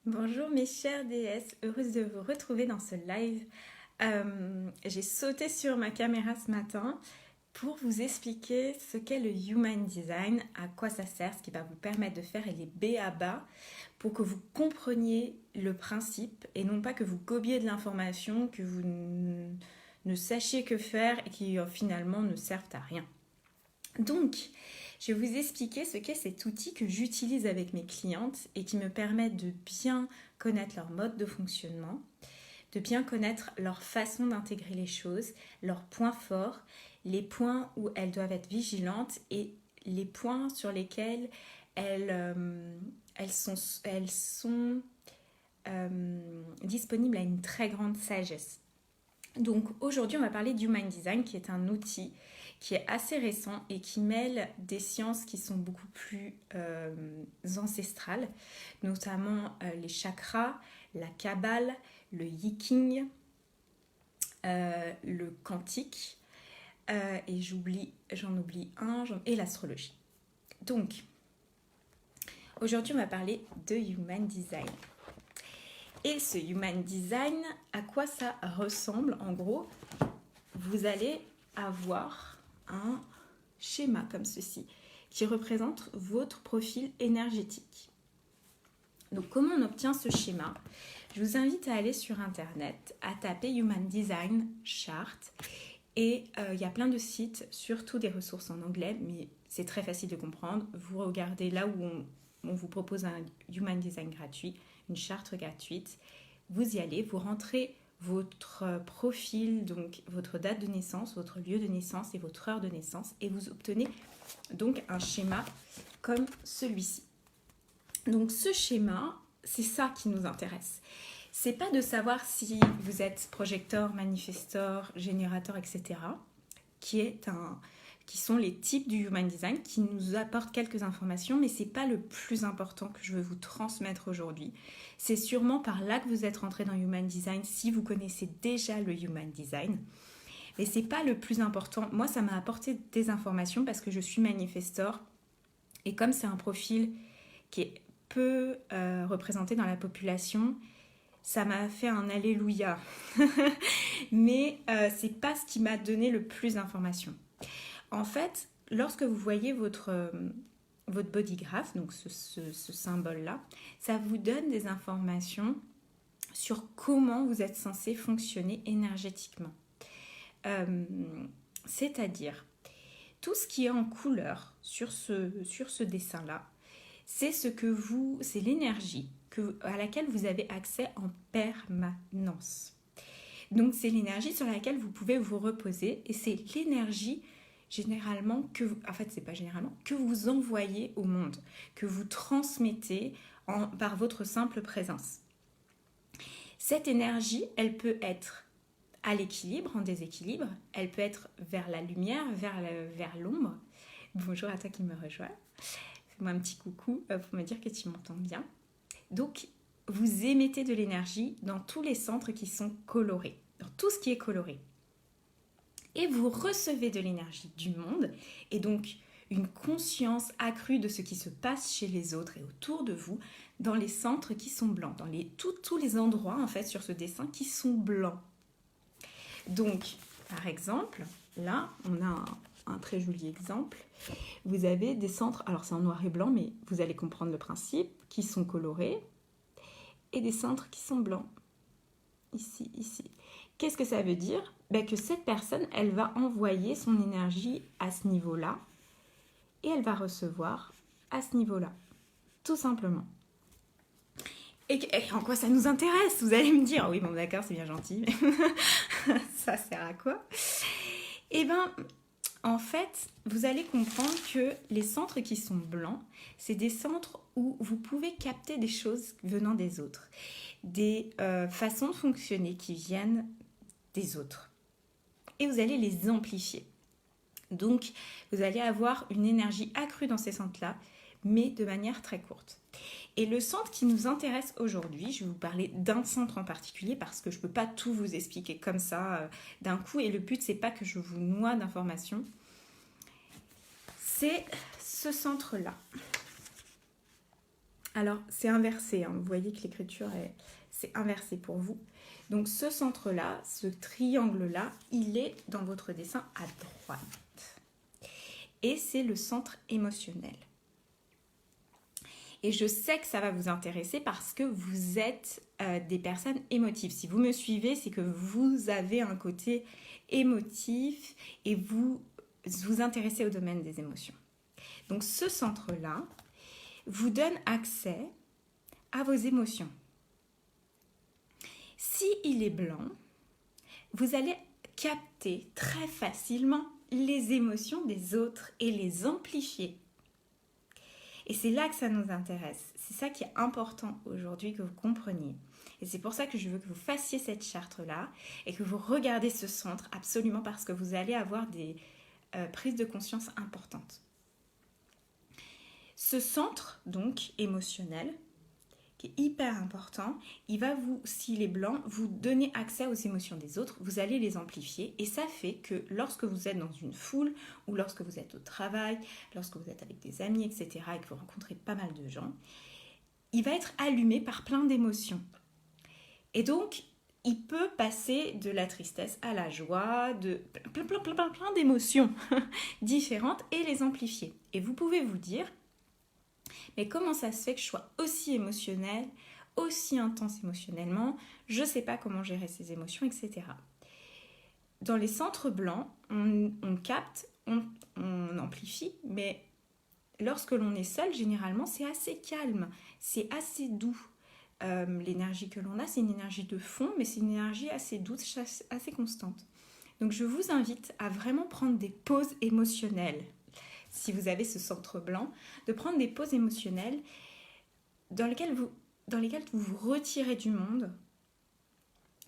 Bonjour mes chères déesses, heureuse de vous retrouver dans ce live. J'ai sauté sur ma caméra ce matin pour vous expliquer ce qu'est le Human Design, à quoi ça sert, ce qui va vous permettre de faire les b.a.-ba pour que vous compreniez le principe et non pas que vous gobiez de l'information, que vous ne sachiez que faire et qui finalement ne servent à rien. Donc, je vais vous expliquer ce qu'est cet outil que j'utilise avec mes clientes et qui me permet de bien connaître leur mode de fonctionnement, de bien connaître leur façon d'intégrer les choses, leurs points forts, les points où elles doivent être vigilantes et les points sur lesquels elles sont disponibles à une très grande sagesse. Donc aujourd'hui, on va parler d'Human Design, qui est un outil qui est assez récent et qui mêle des sciences qui sont beaucoup plus ancestrales, notamment les chakras, la kabbale, le yiking, le quantique, et j'en oublie un, et l'astrologie. Donc, aujourd'hui, on va parler de Human Design. Et ce Human Design, à quoi ça ressemble? En gros, vous allez avoir un schéma comme ceci qui représente votre profil énergétique. Donc comment on obtient ce schéma? Je vous invite à aller sur internet, à taper Human Design Chart et il y a plein de sites, surtout des ressources en anglais, mais c'est très facile de comprendre. Vous regardez là où on vous propose un Human Design gratuit, une charte gratuite, vous y allez, vous rentrez votre profil, donc votre date de naissance, votre lieu de naissance et votre heure de naissance, et vous obtenez donc un schéma comme celui-ci. Donc ce schéma, c'est ça qui nous intéresse. C'est pas de savoir si vous êtes projecteur, manifesteur, générateur, etc., qui sont les types du Human Design, qui nous apportent quelques informations, mais c'est pas le plus important que je veux vous transmettre aujourd'hui. C'est sûrement par là que vous êtes rentré dans Human Design si vous connaissez déjà le Human Design. Mais c'est pas le plus important. Moi, ça m'a apporté des informations parce que je suis manifestor. Et comme c'est un profil qui est peu représenté dans la population, ça m'a fait un alléluia. Mais c'est pas ce qui m'a donné le plus d'informations. En fait, lorsque vous voyez votre body graph, donc ce symbole-là, ça vous donne des informations sur comment vous êtes censé fonctionner énergétiquement. C'est-à-dire, tout ce qui est en couleur sur ce dessin-là, c'est l'énergie à laquelle vous avez accès en permanence. Donc, c'est l'énergie sur laquelle vous pouvez vous reposer et c'est l'énergie généralement que vous envoyez au monde, que vous transmettez par votre simple présence. Cette énergie, elle peut être à l'équilibre, en déséquilibre, elle peut être vers la lumière, vers l'ombre. Bonjour à toi qui me rejoins. Fais-moi un petit coucou pour me dire que tu m'entends bien. Donc, vous émettez de l'énergie dans tous les centres qui sont colorés, dans tout ce qui est coloré. Et vous recevez de l'énergie du monde et donc une conscience accrue de ce qui se passe chez les autres et autour de vous dans les centres qui sont blancs, dans tous les endroits en fait sur ce dessin qui sont blancs. Donc, par exemple, là, on a un très joli exemple. Vous avez des centres, alors c'est en noir et blanc, mais vous allez comprendre le principe, qui sont colorés et des centres qui sont blancs. Ici, ici. Qu'est-ce que ça veut dire? Que cette personne, elle va envoyer son énergie à ce niveau-là et elle va recevoir à ce niveau-là. Tout simplement. Et en quoi ça nous intéresse? Vous allez me dire, oui, bon d'accord, c'est bien gentil, mais ça sert à quoi? Eh bien, en fait, vous allez comprendre que les centres qui sont blancs, c'est des centres où vous pouvez capter des choses venant des autres, des façons de fonctionner qui viennent des autres. Et vous allez les amplifier. Donc, vous allez avoir une énergie accrue dans ces centres-là, mais de manière très courte. Et le centre qui nous intéresse aujourd'hui, je vais vous parler d'un centre en particulier parce que je ne peux pas tout vous expliquer comme ça d'un coup. Et le but, c'est pas que je vous noie d'informations. C'est ce centre-là. Alors, c'est inversé, hein. Vous voyez que l'écriture, c'est inversé pour vous. Donc, ce centre-là, ce triangle-là, il est dans votre dessin à droite. Et c'est le centre émotionnel. Et je sais que ça va vous intéresser parce que vous êtes des personnes émotives. Si vous me suivez, c'est que vous avez un côté émotif et vous vous intéressez au domaine des émotions. Donc, ce centre-là vous donne accès à vos émotions. Si il est blanc, vous allez capter très facilement les émotions des autres et les amplifier. Et c'est là que ça nous intéresse. C'est ça qui est important aujourd'hui que vous compreniez. Et c'est pour ça que je veux que vous fassiez cette charte-là et que vous regardez ce centre absolument parce que vous allez avoir des prises de conscience importantes. Ce centre, donc, émotionnel, qui est hyper important, il va vous, s'il est blanc, vous donner accès aux émotions des autres, vous allez les amplifier et ça fait que lorsque vous êtes dans une foule ou lorsque vous êtes au travail, lorsque vous êtes avec des amis, etc. et que vous rencontrez pas mal de gens, il va être allumé par plein d'émotions. Et donc, il peut passer de la tristesse à la joie, de plein d'émotions différentes et les amplifier. Et vous pouvez vous dire, mais comment ça se fait que je sois aussi émotionnelle, aussi intense émotionnellement, je ne sais pas comment gérer ces émotions, etc. Dans les centres blancs, on capte, on amplifie, mais lorsque l'on est seul, généralement, c'est assez calme, c'est assez doux. L'énergie que l'on a, c'est une énergie de fond, mais c'est une énergie assez douce, assez constante. Donc je vous invite à vraiment prendre des pauses émotionnelles. Si vous avez ce centre blanc, de prendre des pauses émotionnelles dans lesquelles vous vous retirez du monde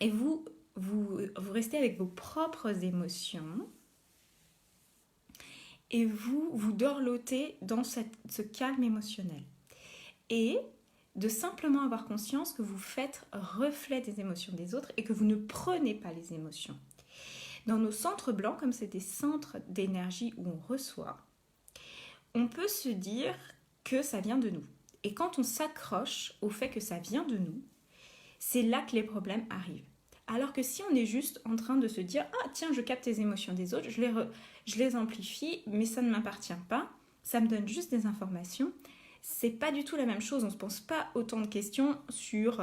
et vous restez avec vos propres émotions et vous dorlotez dans ce calme émotionnel. Et de simplement avoir conscience que vous faites reflet des émotions des autres et que vous ne prenez pas les émotions. Dans nos centres blancs, comme c'est des centres d'énergie où on reçoit, on peut se dire que ça vient de nous. Et quand on s'accroche au fait que ça vient de nous, c'est là que les problèmes arrivent. Alors que si on est juste en train de se dire « Ah tiens, je capte les émotions des autres, je les amplifie, mais ça ne m'appartient pas, ça me donne juste des informations », c'est pas du tout la même chose. On ne se pose pas autant de questions sur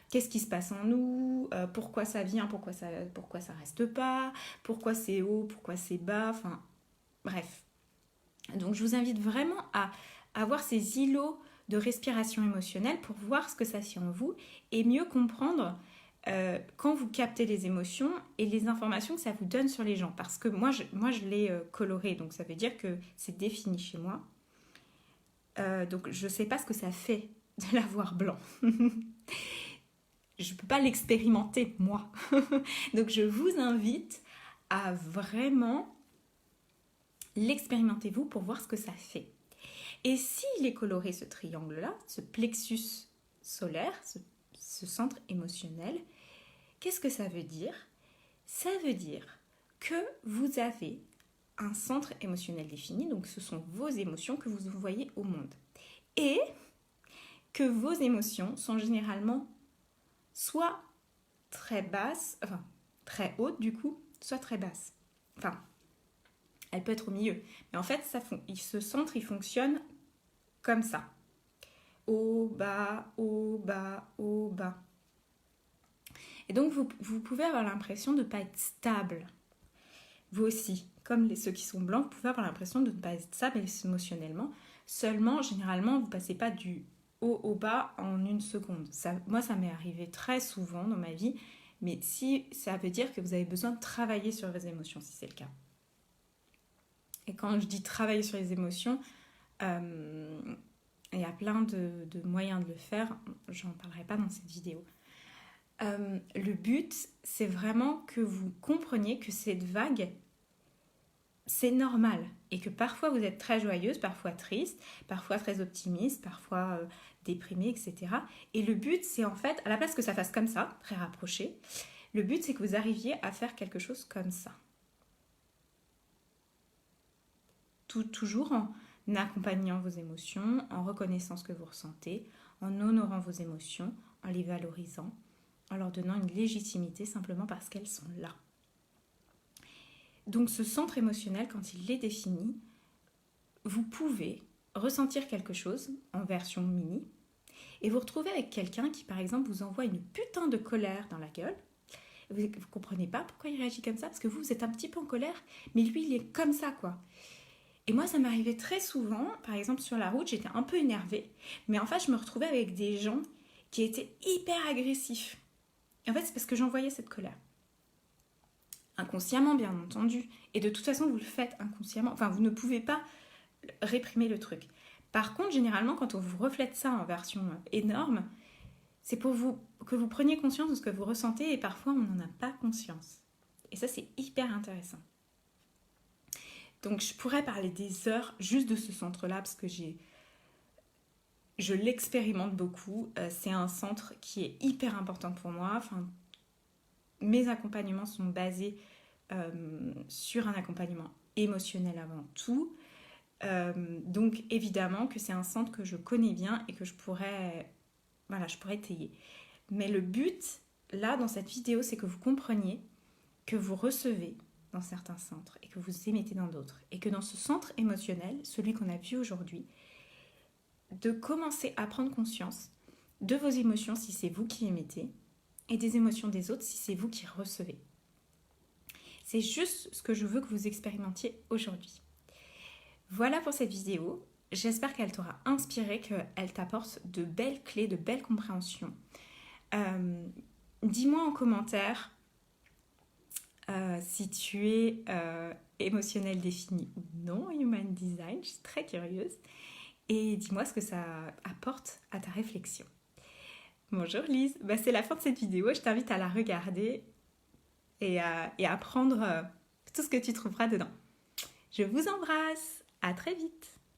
qu'est-ce qui se passe en nous, pourquoi ça vient, pourquoi ça reste pas, pourquoi c'est haut, pourquoi c'est bas, enfin bref. Donc je vous invite vraiment à avoir ces îlots de respiration émotionnelle pour voir ce que ça fait en vous et mieux comprendre quand vous captez les émotions et les informations que ça vous donne sur les gens. Parce que moi je l'ai coloré, donc ça veut dire que c'est défini chez moi. Donc je ne sais pas ce que ça fait de l'avoir blanc. Je ne peux pas l'expérimenter, moi. Donc je vous invite à vraiment l'expérimentez vous pour voir ce que ça fait. Et s'il est coloré, ce triangle-là, ce plexus solaire, ce centre émotionnel, qu'est-ce que ça veut dire? Ça veut dire que vous avez un centre émotionnel défini, donc ce sont vos émotions que vous envoyez au monde. Et que vos émotions sont généralement soit très basses, enfin très hautes du coup, soit très basses. Enfin, elle peut être au milieu. Mais en fait, ce centre, il fonctionne comme ça. Haut, bas, haut, bas, haut, bas. Et donc, vous pouvez avoir l'impression de ne pas être stable. Vous aussi, comme ceux qui sont blancs, vous pouvez avoir l'impression de ne pas être stable émotionnellement. Seulement, généralement, vous ne passez pas du haut au bas en une seconde. Moi, ça m'est arrivé très souvent dans ma vie. Mais si ça veut dire que vous avez besoin de travailler sur vos émotions, si c'est le cas. Et quand je dis travailler sur les émotions, il y a plein de moyens de le faire. J'en parlerai pas dans cette vidéo. Le but, c'est vraiment que vous compreniez que cette vague, c'est normal. Et que parfois vous êtes très joyeuse, parfois triste, parfois très optimiste, parfois déprimée, etc. Et le but, c'est en fait, à la place que ça fasse comme ça, très rapproché, le but, c'est que vous arriviez à faire quelque chose comme ça. Toujours en accompagnant vos émotions, en reconnaissant ce que vous ressentez, en honorant vos émotions, en les valorisant, en leur donnant une légitimité simplement parce qu'elles sont là. Donc ce centre émotionnel, quand il est défini, vous pouvez ressentir quelque chose en version mini et vous retrouver avec quelqu'un qui, par exemple, vous envoie une putain de colère dans la gueule. Vous ne comprenez pas pourquoi il réagit comme ça, parce que vous êtes un petit peu en colère, mais lui, il est comme ça, quoi. Et moi, ça m'arrivait très souvent, par exemple, sur la route, j'étais un peu énervée, mais en fait, je me retrouvais avec des gens qui étaient hyper agressifs. Et en fait, c'est parce que j'envoyais cette colère. Inconsciemment, bien entendu. Et de toute façon, vous le faites inconsciemment. Enfin, vous ne pouvez pas réprimer le truc. Par contre, généralement, quand on vous reflète ça en version énorme, c'est pour que vous preniez conscience de ce que vous ressentez et parfois, on n'en a pas conscience. Et ça, c'est hyper intéressant. Donc, je pourrais parler des heures juste de ce centre-là parce que je l'expérimente beaucoup. C'est un centre qui est hyper important pour moi. Enfin, mes accompagnements sont basés sur un accompagnement émotionnel avant tout. Donc évidemment que c'est un centre que je connais bien et que je pourrais étayer. Mais le but, là, dans cette vidéo, c'est que vous compreniez que vous recevez dans certains centres et que vous émettez dans d'autres. Et que dans ce centre émotionnel, celui qu'on a vu aujourd'hui, de commencer à prendre conscience de vos émotions si c'est vous qui émettez et des émotions des autres si c'est vous qui recevez. C'est juste ce que je veux que vous expérimentiez aujourd'hui. Voilà pour cette vidéo. J'espère qu'elle t'aura inspiré, qu'elle t'apporte de belles clés, de belles compréhensions. Dis-moi en commentaire si tu es émotionnel défini ou non, Human Design. Je suis très curieuse. Et dis-moi ce que ça apporte à ta réflexion. Bonjour Lise, c'est la fin de cette vidéo, je t'invite à la regarder et à prendre tout ce que tu trouveras dedans. Je vous embrasse, à très vite.